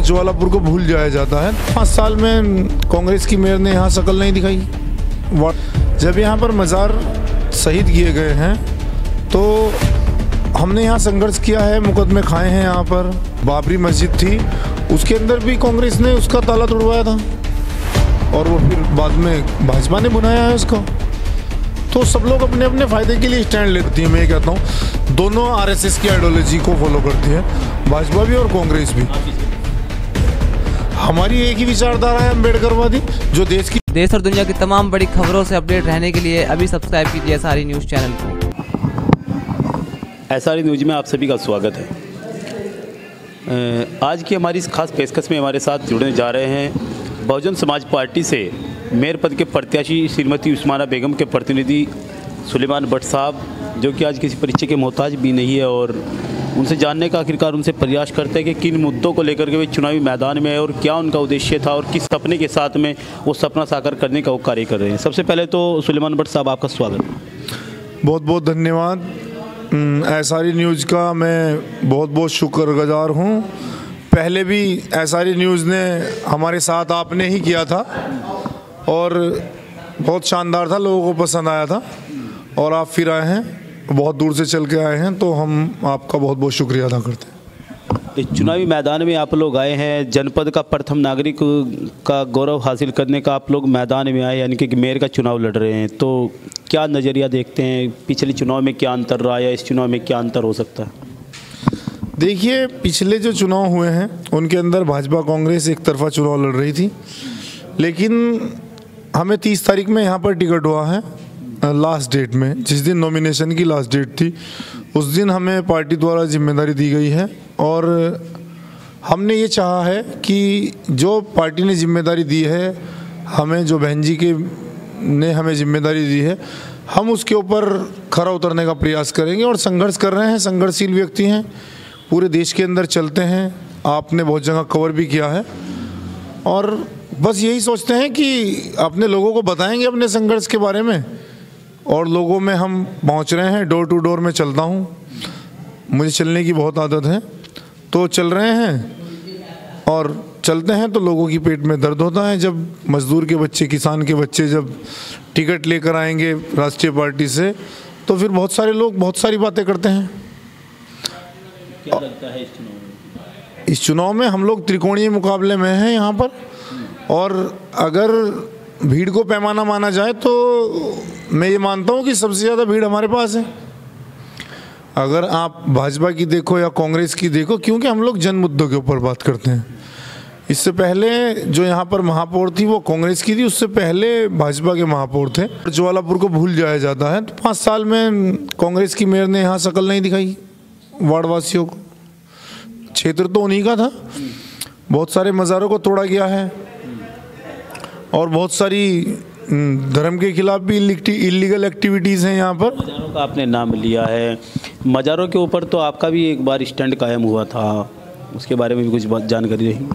ज्वालापुर को भूल जाया जाता है। 5 साल में कांग्रेस की मेयर ने यहाँ शकल नहीं दिखाई। जब यहाँ पर मज़ार शहीद किए गए हैं तो हमने यहाँ संघर्ष किया है, मुकदमे खाए हैं। यहाँ पर बाबरी मस्जिद थी, उसके अंदर भी कांग्रेस ने उसका ताला तोड़वाया था और वो फिर बाद में भाजपा ने बनाया है उसको। तो सब लोग अपने अपने फ़ायदे के लिए स्टैंड लेती है। मैं ये कहता हूँ दोनों आरएसएस की आइडियोलॉजी को फॉलो करती है, भाजपा भी और कांग्रेस भी। हमारी एक ही विचारधारा है अम्बेडकरवादी, जो देश और दुनिया की तमाम बड़ी खबरों से अपडेट रहने के लिए अभी सब्सक्राइब कीजिए SRE न्यूज़ चैनल को। SRE न्यूज़ में आप सभी का स्वागत है। आज की हमारी इस खास पेशकश में हमारे साथ जुड़ने जा रहे हैं बहुजन समाज पार्टी से मेयर पद के प्रत्याशी श्रीमती उस्माना बेगम के प्रतिनिधि सुलेमान भट्ट साहब, जो कि आज किसी परिचय के मोहताज भी नहीं है, और उनसे जानने का आखिरकार उनसे प्रयास करते हैं कि किन मुद्दों को लेकर के वे चुनावी मैदान में है और क्या उनका उद्देश्य था और किस सपने के साथ में वो सपना साकार करने का वो कार्य कर रहे हैं। सबसे पहले तो सुलेमान भट्ट साहब, आपका स्वागत। बहुत बहुत धन्यवाद। SRE न्यूज़ का मैं बहुत बहुत शुक्रगुजार हूँ। पहले भी SRE न्यूज़ ने हमारे साथ आपने ही किया था और बहुत शानदार था, लोगों को पसंद आया था और आप फिर आए हैं, बहुत दूर से चल के आए हैं, तो हम आपका बहुत बहुत शुक्रिया अदा करते हैं। इस चुनावी मैदान में आप लोग आए हैं, जनपद का प्रथम नागरिक का गौरव हासिल करने का आप लोग मैदान में आए, यानी कि मेयर का चुनाव लड़ रहे हैं, तो क्या नज़रिया देखते हैं? पिछले चुनाव में क्या अंतर रहा है, इस चुनाव में क्या अंतर हो सकता है? देखिए, पिछले जो चुनाव हुए हैं उनके अंदर भाजपा कांग्रेस एक तरफा चुनाव लड़ रही थी, लेकिन हमें 30 तारीख में यहाँ पर टिकट हुआ है। लास्ट डेट में, जिस दिन नॉमिनेशन की लास्ट डेट थी, उस दिन हमें पार्टी द्वारा जिम्मेदारी दी गई है और हमने ये चाहा है कि जो पार्टी ने जिम्मेदारी दी है हमें, जो बहन जी के ने हमें जिम्मेदारी दी है, हम उसके ऊपर खरा उतरने का प्रयास करेंगे और संघर्ष कर रहे हैं। संघर्षशील व्यक्ति हैं, पूरे देश के अंदर चलते हैं, आपने बहुत जगह कवर भी किया है और बस यही सोचते हैं कि अपने लोगों को बताएंगे अपने संघर्ष के बारे में और लोगों में हम पहुंच रहे हैं। डोर टू डोर में चलता हूं, मुझे चलने की बहुत आदत है, तो चल रहे हैं और चलते हैं तो लोगों की पेट में दर्द होता है। जब मजदूर के बच्चे, किसान के बच्चे जब टिकट लेकर आएंगे राष्ट्रीय पार्टी से, तो फिर बहुत सारे लोग बहुत सारी बातें करते हैं। क्या लगता है इस चुनाव में? इस चुनाव में हम लोग त्रिकोणीय मुकाबले में हैं यहाँ पर, और अगर भीड़ को पैमाना माना जाए तो मैं ये मानता हूँ कि सबसे ज़्यादा भीड़ हमारे पास है। अगर आप भाजपा की देखो या कांग्रेस की देखो, क्योंकि हम लोग जन मुद्दों के ऊपर बात करते हैं। इससे पहले जो यहाँ पर महापौर थी वो कांग्रेस की थी, उससे पहले भाजपा के महापौर थे। ज्वालापुर को भूल जाया जाता है, तो 5 साल में कांग्रेस की मेयर ने यहाँ शकल नहीं दिखाई वार्डवासियों को। क्षेत्र तो उन्हीं का था, बहुत सारे मज़ारों को तोड़ा गया है और बहुत सारी धर्म के खिलाफ भी इलीगल एक्टिविटीज़ हैं यहाँ पर। मज़ारों का आपने नाम लिया है, मज़ारों के ऊपर तो आपका भी एक बार स्टैंड कायम हुआ था, उसके बारे में भी कुछ बात जानकारी रही?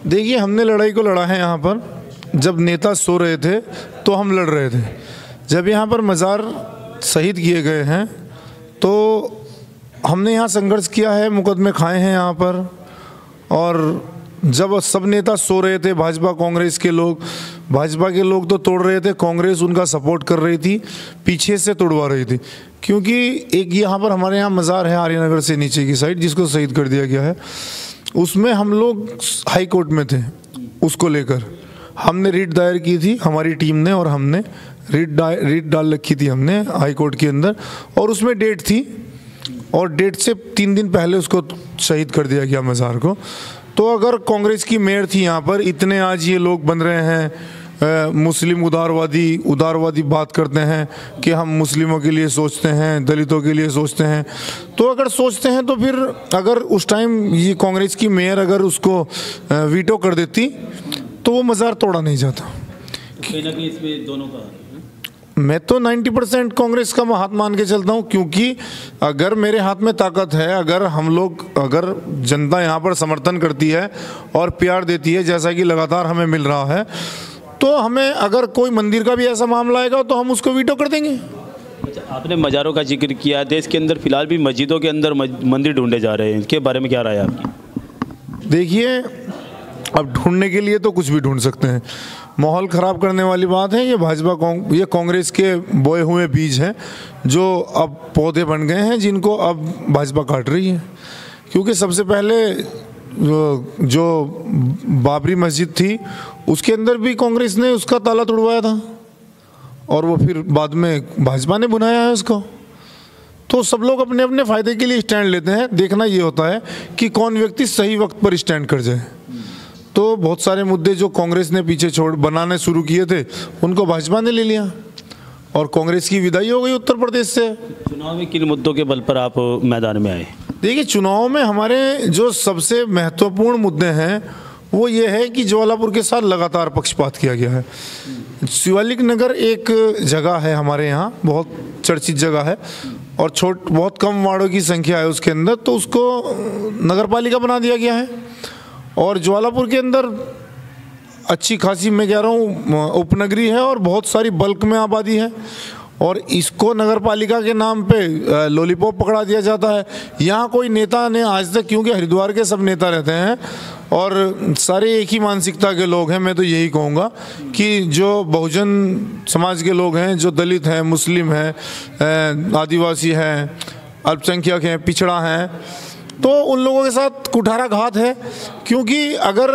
देखिए, हमने लड़ाई को लड़ा है यहाँ पर। जब नेता सो रहे थे तो हम लड़ रहे थे। जब यहाँ पर मज़ार शहीद किए गए हैं तो हमने यहाँ संघर्ष किया है, मुकदमे खाए हैं यहाँ पर। और जब सब नेता सो रहे थे, भाजपा कांग्रेस के लोग, भाजपा के लोग तो तोड़ रहे थे, कांग्रेस उनका सपोर्ट कर रही थी, पीछे से तोड़वा रही थी। क्योंकि एक यहाँ पर हमारे यहाँ मज़ार है आर्यनगर से नीचे की साइड, जिसको शहीद कर दिया गया है, उसमें हम लोग हाई कोर्ट में थे। उसको लेकर हमने रिट दायर की थी, हमारी टीम ने, और हमने रिट डाल रखी थी हमने हाई कोर्ट के अंदर, और उसमें डेट थी और डेट से 3 दिन पहले उसको शहीद कर दिया गया मज़ार को। तो अगर कांग्रेस की मेयर थी यहाँ पर, इतने आज ये लोग बन रहे हैं मुस्लिम उदारवादी बात करते हैं कि हम मुस्लिमों के लिए सोचते हैं, दलितों के लिए सोचते हैं, तो अगर सोचते हैं तो फिर अगर उस टाइम ये कांग्रेस की मेयर अगर उसको वीटो कर देती तो वो मज़ार तोड़ा नहीं जाता। कहीं ना कहीं इसमें दोनों का, मैं तो 90% कांग्रेस का हाथ मान के चलता हूँ, क्योंकि अगर मेरे हाथ में ताकत है, अगर जनता यहाँ पर समर्थन करती है और प्यार देती है, जैसा कि लगातार हमें मिल रहा है, तो हमें अगर कोई मंदिर का भी ऐसा मामला आएगा तो हम उसको वीटो कर देंगे। अच्छा, आपने मज़ारों का जिक्र किया, देश के अंदर फिलहाल भी मस्जिदों के अंदर मंदिर ढूंढे जा रहे हैं, इनके बारे में क्या राय है आपकी? देखिए, अब ढूंढने के लिए तो कुछ भी ढूंढ सकते हैं। माहौल ख़राब करने वाली बात है। ये कांग्रेस के बोए हुए बीज हैं जो अब पौधे बन गए हैं, जिनको अब भाजपा काट रही है। क्योंकि सबसे पहले जो बाबरी मस्जिद थी उसके अंदर भी कांग्रेस ने उसका ताला तुड़वाया था और वो फिर बाद में भाजपा ने बुनाया है उसको। तो सब लोग अपने अपने फ़ायदे के लिए स्टैंड लेते हैं। देखना ये होता है कि कौन व्यक्ति सही वक्त पर स्टैंड कर जाए। तो बहुत सारे मुद्दे जो कांग्रेस ने पीछे बनाने शुरू किए थे उनको भाजपा ने ले लिया और कांग्रेस की विदाई हो गई उत्तर प्रदेश से। चुनाव में किन मुद्दों के बल पर आप मैदान में आए? देखिए, चुनाव में हमारे जो सबसे महत्वपूर्ण मुद्दे हैं वो ये है कि ज्वालापुर के साथ लगातार पक्षपात किया गया है। शिवालिक नगर एक जगह है हमारे यहाँ, बहुत चर्चित जगह है और बहुत कम वार्डों की संख्या है उसके अंदर, तो उसको नगर पालिका बना दिया गया है। और ज्वालापुर के अंदर अच्छी खासी, मैं कह रहा हूँ, उपनगरी है और बहुत सारी बल्क में आबादी है और इसको नगर पालिका के नाम पे लॉलीपॉप पकड़ा दिया जाता है। यहाँ कोई नेता ने आज तक, क्योंकि हरिद्वार के सब नेता रहते हैं और सारे एक ही मानसिकता के लोग हैं, मैं तो यही कहूँगा कि जो बहुजन समाज के लोग हैं, जो दलित हैं, मुस्लिम हैं, आदिवासी हैं, अल्पसंख्यक हैं, पिछड़ा हैं, तो उन लोगों के साथ कुठारा घात है। क्योंकि अगर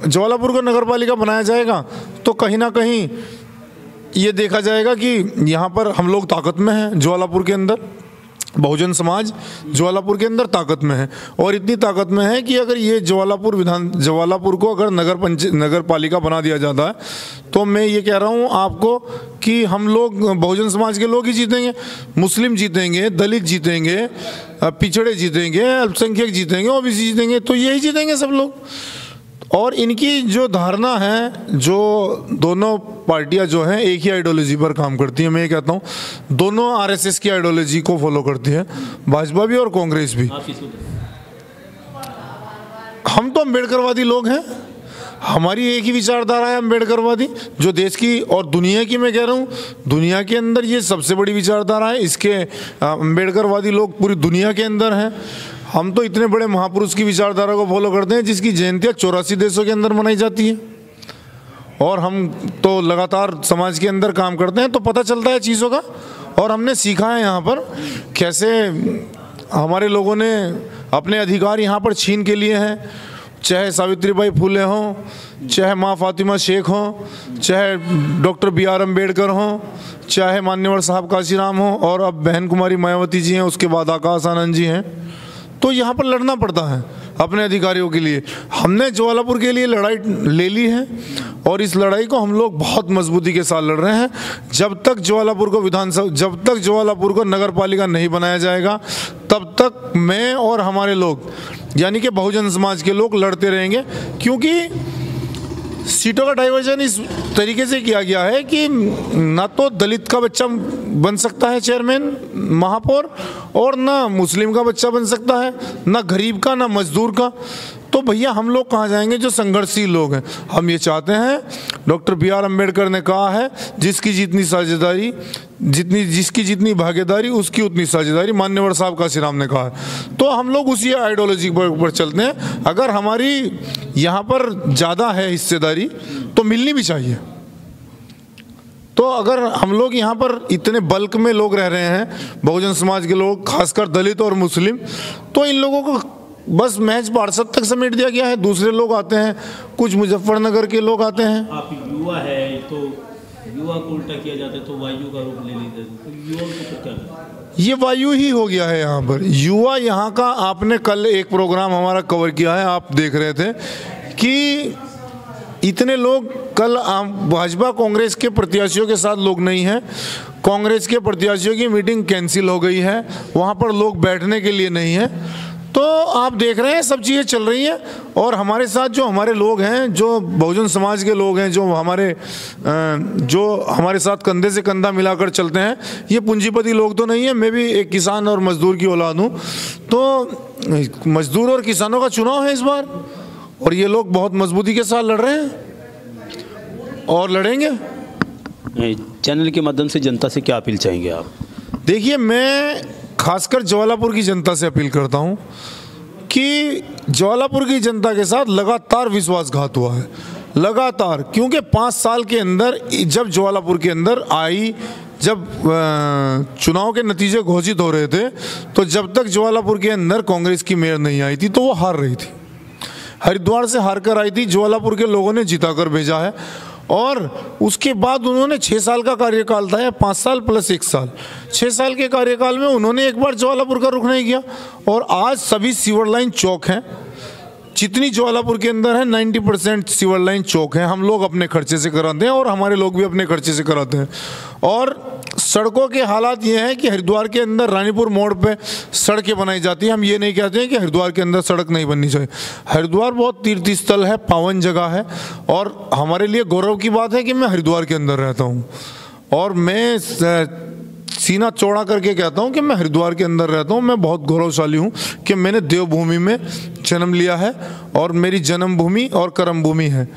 ज्वालापुर को नगर पालिका बनाया जाएगा तो कहीं ना कहीं ये देखा जाएगा कि यहाँ पर हम लोग ताकत में हैं। ज्वालापुर के अंदर बहुजन समाज ज्वालापुर के अंदर ताकत में है और इतनी ताकत में है कि अगर ये ज्वालापुर को अगर नगर पालिका बना दिया जाता है तो मैं ये कह रहा हूँ आपको कि हम लोग बहुजन समाज के लोग ही जीतेंगे। मुस्लिम जीतेंगे, दलित जीतेंगे, पिछड़े जीतेंगे, अल्पसंख्यक जीतेंगे, ओबीसी जीतेंगे, तो यही जीतेंगे सब लोग। और इनकी जो धारणा है, जो दोनों पार्टियां जो हैं एक ही आइडियोलॉजी पर काम करती हैं। मैं ये कहता हूँ दोनों आरएसएस की आइडियोलॉजी को फॉलो करती है, भाजपा भी और कांग्रेस भी। हम तो अम्बेडकरवादी लोग हैं, हमारी एक ही विचारधारा है अम्बेडकरवादी, जो देश की और दुनिया की, मैं कह रहा हूँ दुनिया के अंदर ये सबसे बड़ी विचारधारा है। इसके अम्बेडकरवादी लोग पूरी दुनिया के अंदर हैं। हम तो इतने बड़े महापुरुष की विचारधारा को फॉलो करते हैं जिसकी जयंतियाँ 84 देशों के अंदर मनाई जाती है और हम तो लगातार समाज के अंदर काम करते हैं, तो पता चलता है चीज़ों का। और हमने सीखा है यहाँ पर कैसे हमारे लोगों ने अपने अधिकार यहाँ पर छीन के लिए हैं, चाहे सावित्रीबाई फुले हों, चाहे माँ फातिमा शेख हों, चाहे डॉक्टर BR अम्बेडकर हों, चाहे मान्यवर साहब काशीराम हों और अब बहन कुमारी मायावती जी हैं, उसके बाद आकाश आनंद जी हैं। तो यहाँ पर लड़ना पड़ता है अपने अधिकारियों के लिए। हमने ज्वालापुर के लिए लड़ाई ले ली है और इस लड़ाई को हम लोग बहुत मजबूती के साथ लड़ रहे हैं। जब तक ज्वालापुर को नगर पालिका नहीं बनाया जाएगा तब तक मैं और हमारे लोग, यानी कि बहुजन समाज के लोग, लड़ते रहेंगे। क्योंकि सीटों का डाइवर्जन इस तरीके से किया गया है कि ना तो दलित का बच्चा बन सकता है चेयरमैन, महापौर, और ना मुस्लिम का बच्चा बन सकता है, ना गरीब का, ना मजदूर का। तो भैया हम लोग कहाँ जाएंगे जो संघर्षशील लोग हैं। हम ये चाहते हैं, डॉक्टर BR अम्बेडकर ने कहा है, जिसकी जितनी भागीदारी उसकी उतनी साझेदारी, मान्यवर साहब काशीराम ने कहा है। तो हम लोग उसी आइडियोलॉजी पर चलते हैं। अगर हमारी यहाँ पर ज़्यादा है हिस्सेदारी तो मिलनी भी चाहिए। तो अगर हम लोग यहाँ पर इतने बल्क में लोग रह रहे हैं, बहुजन समाज के लोग, खासकर दलित और मुस्लिम, तो इन लोगों को बस महज पार्षद तक समेट दिया गया है। दूसरे लोग आते हैं, कुछ मुजफ्फरनगर के लोग आते हैं। आप युवा है तो युवा को उल्टा किया जाता है, तो वायु का रूप ले लेते हैं, तो युवा को क्या करना? ये वायु ही हो गया है यहाँ पर। युवा यहाँ का, आपने कल एक प्रोग्राम हमारा कवर किया है, आप देख रहे थे कि इतने लोग, कल भाजपा कांग्रेस के प्रत्याशियों के साथ लोग नहीं हैं। कांग्रेस के प्रत्याशियों की मीटिंग कैंसिल हो गई है, वहाँ पर लोग बैठने के लिए नहीं है। तो आप देख रहे हैं सब चीज़ें चल रही हैं। और हमारे साथ जो हमारे लोग हैं, जो बहुजन समाज के लोग हैं, जो हमारे साथ कंधे से कंधा मिलाकर चलते हैं, ये पूंजीपति लोग तो नहीं है। मैं भी एक किसान और मजदूर की औलाद हूँ, तो मजदूर और किसानों का चुनाव है इस बार, और ये लोग बहुत मजबूती के साथ लड़ रहे हैं और लड़ेंगे। चैनल के माध्यम से जनता से क्या अपील चाहेंगे आप? देखिए, मैं खासकर ज्वालापुर की जनता से अपील करता हूँ कि ज्वालापुर की जनता के साथ लगातार विश्वासघात हुआ है, लगातार। क्योंकि 5 साल के अंदर जब ज्वालापुर के अंदर आई, जब चुनाव के नतीजे घोषित हो रहे थे, तो जब तक ज्वालापुर के अंदर कांग्रेस की मेयर नहीं आई थी तो वो हार रही थी। हरिद्वार से हार कर आई थी, ज्वालापुर के लोगों ने जिताकर भेजा है। और उसके बाद उन्होंने 6 साल का कार्यकाल था, या 5 साल प्लस 1 साल, 6 साल के कार्यकाल में उन्होंने एक बार ज्वालापुर का रुख नहीं किया। और आज सभी सीवर लाइन चौक हैं, जितनी ज्वालापुर के अंदर है 90% सीवर लाइन चौक है। हम लोग अपने खर्चे से कराते हैं और हमारे लोग भी अपने खर्चे से कराते हैं। और सड़कों के हालात ये हैं कि हरिद्वार के अंदर रानीपुर मोड़ पे सड़कें बनाई जाती हैं। हम ये नहीं कहते हैं कि हरिद्वार के अंदर सड़क नहीं बननी चाहिए। हरिद्वार बहुत तीर्थ स्थल है, पावन जगह है, और हमारे लिए गौरव की बात है कि मैं हरिद्वार के अंदर रहता हूँ। और मैं सीना चौड़ा करके कहता हूँ कि मैं हरिद्वार के अंदर रहता हूँ। मैं बहुत गौरवशाली हूँ कि मैंने देवभूमि में जन्म लिया है और मेरी जन्मभूमि और कर्मभूमि है।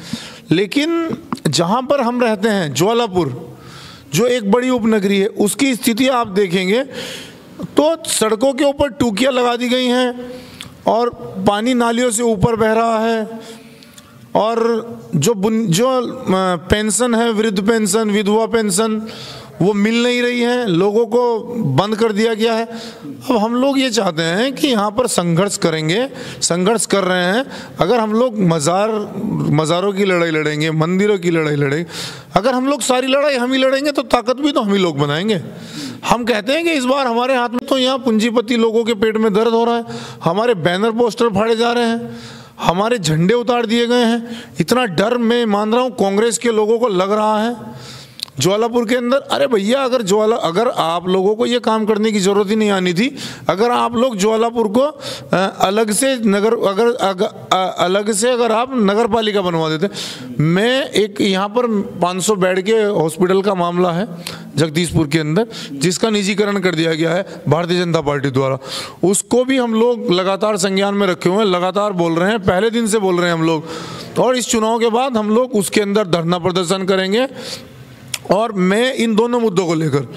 लेकिन जहाँ पर हम रहते हैं, ज्वालापुर, जो एक बड़ी उपनगरी है, उसकी स्थिति आप देखेंगे तो सड़कों के ऊपर टूकियाँ लगा दी गई हैं और पानी नालियों से ऊपर बह रहा है। और जो पेंशन है, वृद्ध पेंशन, विधवा पेंशन, वो मिल नहीं रही है, लोगों को बंद कर दिया गया है। अब हम लोग ये चाहते हैं कि यहाँ पर संघर्ष करेंगे, संघर्ष कर रहे हैं। अगर हम लोग मज़ारों की लड़ाई लड़ेंगे, मंदिरों की लड़ाई लड़ेंगे, अगर हम लोग सारी लड़ाई हम ही लड़ेंगे तो ताकत भी तो हम ही लोग बनाएंगे। हम कहते हैं कि इस बार हमारे हाथ में तो यहाँ पूंजीपति लोगों के पेट में दर्द हो रहा है, हमारे बैनर पोस्टर फाड़े जा रहे हैं, हमारे झंडे उतार दिए गए हैं। इतना डर मैं मान रहा हूँ कांग्रेस के लोगों को लग रहा है ज्वालापुर के अंदर। अरे भैया, अगर आप लोगों को ये काम करने की ज़रूरत ही नहीं आनी थी, अगर आप लोग ज्वालापुर को अलग से अगर आप नगर पालिका बनवा देते। मैं एक यहाँ पर 500 बेड के हॉस्पिटल का मामला है जगदीशपुर के अंदर, जिसका निजीकरण कर दिया गया है भारतीय जनता पार्टी द्वारा। उसको भी हम लोग लगातार संज्ञान में रखे हुए हैं, लगातार बोल रहे हैं, पहले दिन से बोल रहे हैं हम लोग। और इस चुनाव के बाद हम लोग उसके अंदर धरना प्रदर्शन करेंगे। और मैं इन दोनों मुद्दों को लेकर,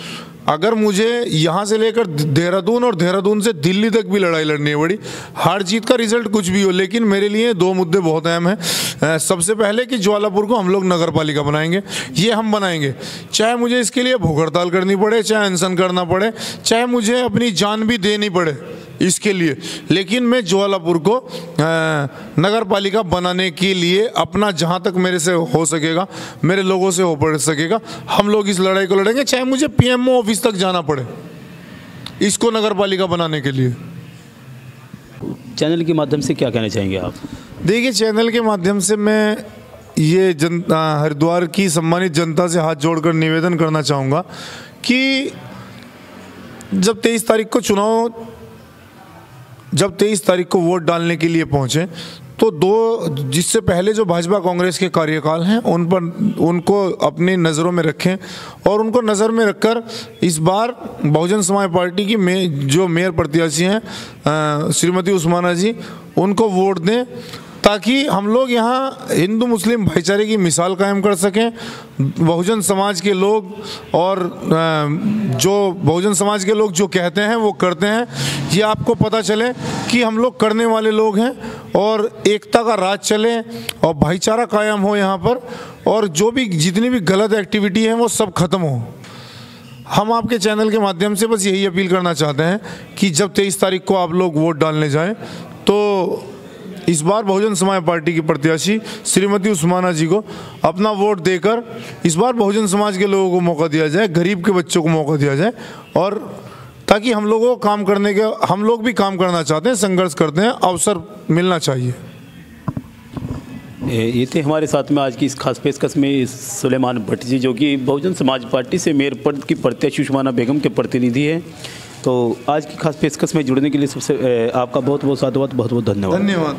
अगर मुझे यहाँ से लेकर देहरादून और देहरादून से दिल्ली तक भी लड़ाई लड़नी है, बड़ी हार जीत का रिजल्ट कुछ भी हो, लेकिन मेरे लिए 2 मुद्दे बहुत अहम हैं। सबसे पहले कि ज्वालापुर को हम लोग नगर पालिका बनाएंगे, ये हम बनाएंगे, चाहे मुझे इसके लिए भूख हड़ताल करनी पड़े, चाहे अनशन करना पड़े, चाहे मुझे अपनी जान भी देनी पड़े इसके लिए। लेकिन मैं ज्वालापुर को नगर पालिका बनाने के लिए अपना जहाँ तक मेरे से हो सकेगा, मेरे लोगों से हो पड़ सकेगा, हम लोग इस लड़ाई को लड़ेंगे, चाहे मुझे पीएमओ ऑफिस तक जाना पड़े इसको नगर पालिका बनाने के लिए। चैनल के माध्यम से क्या कहना चाहेंगे आप? देखिए, चैनल के माध्यम से मैं ये हरिद्वार की सम्मानित जनता से हाथ जोड़कर निवेदन करना चाहूँगा कि जब 23 तारीख को वोट डालने के लिए पहुँचे तो जिससे पहले जो भाजपा कांग्रेस के कार्यकाल हैं उनको अपनी नज़रों में रखें और उनको नज़र में रखकर इस बार बहुजन समाज पार्टी की जो मेयर प्रत्याशी हैं श्रीमती उस्माना जी, उनको वोट दें, ताकि हम लोग यहाँ हिंदू मुस्लिम भाईचारे की मिसाल कायम कर सकें। बहुजन समाज के लोग और बहुजन समाज के लोग जो कहते हैं वो करते हैं, ये आपको पता चले कि हम लोग करने वाले लोग हैं और एकता का राज चले और भाईचारा कायम हो यहाँ पर, और जितनी भी गलत एक्टिविटी है वो सब खत्म हो। हम आपके चैनल के माध्यम से बस यही अपील करना चाहते हैं कि जब 23 तारीख को आप लोग वोट डालने जाएं तो इस बार बहुजन समाज पार्टी की प्रत्याशी श्रीमती उस्माना जी को अपना वोट देकर इस बार बहुजन समाज के लोगों को मौका दिया जाए, गरीब के बच्चों को मौका दिया जाए, और ताकि हम लोग भी काम करना चाहते हैं, संघर्ष करते हैं, अवसर मिलना चाहिए। ये थे हमारे साथ में आज की इस खास पेशकश में सुलेमान भट्ट जी, जो कि बहुजन समाज पार्टी से मेयर पद की प्रत्याशी उस्माना बेगम के प्रतिनिधि है। तो आज की खास पेशकश में जुड़ने के लिए सबसे आपका बहुत बहुत साधुवाद, बहुत बहुत धन्यवाद। धन्यवाद।